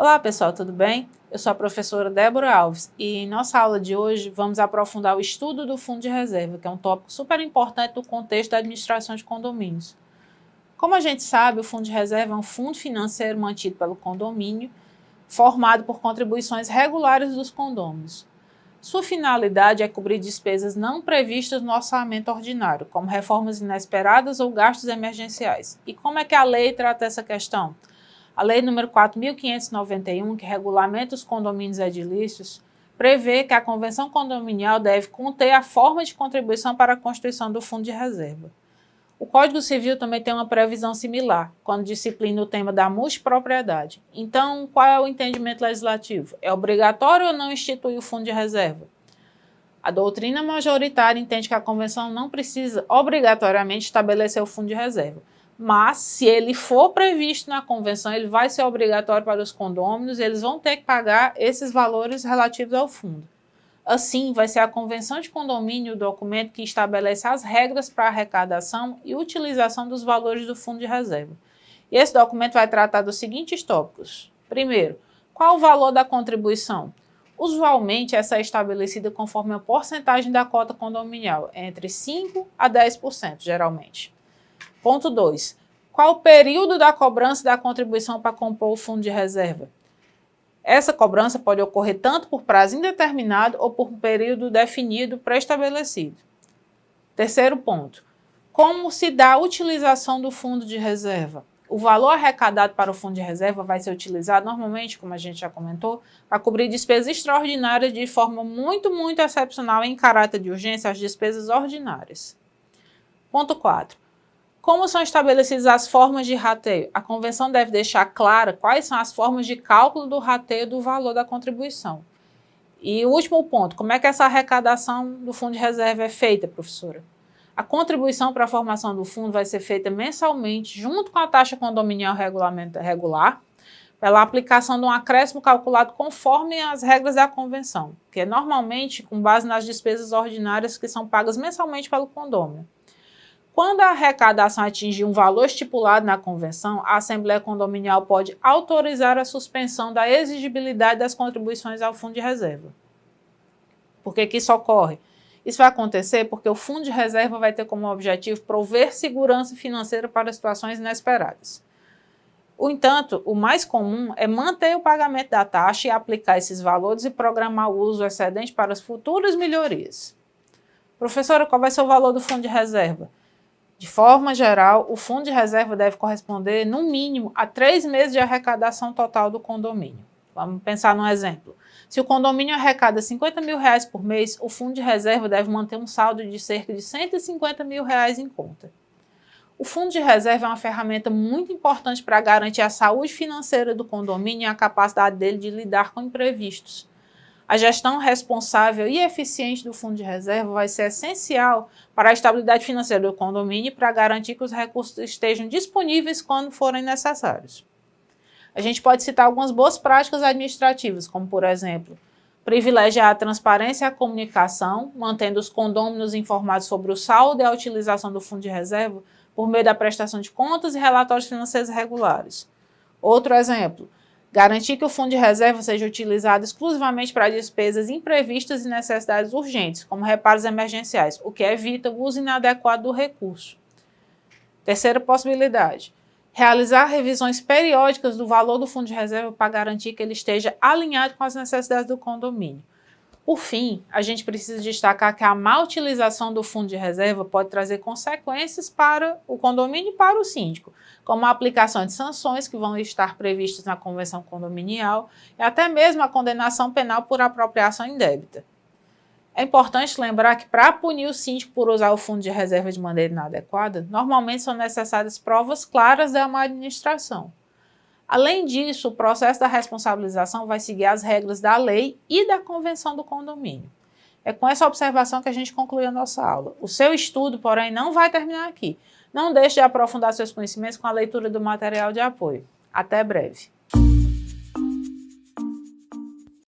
Olá pessoal, tudo bem? Eu sou a professora Débora Alves e em nossa aula de hoje vamos aprofundar o estudo do fundo de reserva, que é um tópico super importante no contexto da administração de condomínios. Como a gente sabe, o fundo de reserva é um fundo financeiro mantido pelo condomínio, formado por contribuições regulares dos condôminos. Sua finalidade é cobrir despesas não previstas no orçamento ordinário, como reformas inesperadas ou gastos emergenciais. E como é que a lei trata essa questão? A Lei nº 4.591, que regulamenta os condomínios edilícios, prevê que a convenção condominial deve conter a forma de contribuição para a constituição do fundo de reserva. O Código Civil também tem uma previsão similar, quando disciplina o tema da multipropriedade. Então, qual é o entendimento legislativo? É obrigatório ou não instituir o fundo de reserva? A doutrina majoritária entende que a convenção não precisa obrigatoriamente estabelecer o fundo de reserva. Mas, se ele for previsto na convenção, ele vai ser obrigatório para os condôminos e eles vão ter que pagar esses valores relativos ao fundo. Assim, vai ser a convenção de condomínio o documento que estabelece as regras para a arrecadação e utilização dos valores do fundo de reserva. E esse documento vai tratar dos seguintes tópicos. Primeiro, qual o valor da contribuição? Usualmente, essa é estabelecida conforme a porcentagem da cota condominial, entre 5% a 10%, geralmente. Ponto 2. Qual o período da cobrança da contribuição para compor o fundo de reserva? Essa cobrança pode ocorrer tanto por prazo indeterminado ou por um período definido pré-estabelecido. Terceiro ponto. Como se dá a utilização do fundo de reserva? O valor arrecadado para o fundo de reserva vai ser utilizado normalmente, como a gente já comentou, para cobrir despesas extraordinárias de forma muito excepcional em caráter de urgência, as despesas ordinárias. Ponto 4. Como são estabelecidas as formas de rateio? A convenção deve deixar clara quais são as formas de cálculo do rateio do valor da contribuição. E o último ponto, como é que essa arrecadação do fundo de reserva é feita, professora? A contribuição para a formação do fundo vai ser feita mensalmente, junto com a taxa condominial regular, pela aplicação de um acréscimo calculado conforme as regras da convenção, que é normalmente com base nas despesas ordinárias que são pagas mensalmente pelo condômino. Quando a arrecadação atingir um valor estipulado na convenção, a Assembleia Condominial pode autorizar a suspensão da exigibilidade das contribuições ao fundo de reserva. Por que isso ocorre? Isso vai acontecer porque o fundo de reserva vai ter como objetivo prover segurança financeira para situações inesperadas. No entanto, o mais comum é manter o pagamento da taxa e aplicar esses valores e programar o uso excedente para as futuras melhorias. Professora, qual vai ser o valor do fundo de reserva? De forma geral, o fundo de reserva deve corresponder, no mínimo, a 3 meses de arrecadação total do condomínio. Vamos pensar num exemplo. Se o condomínio arrecada R$50 mil por mês, o fundo de reserva deve manter um saldo de cerca de R$150 mil em conta. O fundo de reserva é uma ferramenta muito importante para garantir a saúde financeira do condomínio e a capacidade dele de lidar com imprevistos. A gestão responsável e eficiente do fundo de reserva vai ser essencial para a estabilidade financeira do condomínio e para garantir que os recursos estejam disponíveis quando forem necessários. A gente pode citar algumas boas práticas administrativas, como, por exemplo, privilegiar a transparência e a comunicação, mantendo os condôminos informados sobre o saldo e a utilização do fundo de reserva por meio da prestação de contas e relatórios financeiros regulares. Outro exemplo, garantir que o fundo de reserva seja utilizado exclusivamente para despesas imprevistas e necessidades urgentes, como reparos emergenciais, o que evita o uso inadequado do recurso. Terceira possibilidade, realizar revisões periódicas do valor do fundo de reserva para garantir que ele esteja alinhado com as necessidades do condomínio. Por fim, a gente precisa destacar que a má utilização do fundo de reserva pode trazer consequências para o condomínio e para o síndico, como a aplicação de sanções que vão estar previstas na convenção condominial e até mesmo a condenação penal por apropriação indébita. É importante lembrar que para punir o síndico por usar o fundo de reserva de maneira inadequada, normalmente são necessárias provas claras da má administração. Além disso, o processo da responsabilização vai seguir as regras da lei e da convenção do condomínio. É com essa observação que a gente conclui a nossa aula. O seu estudo, porém, não vai terminar aqui. Não deixe de aprofundar seus conhecimentos com a leitura do material de apoio. Até breve.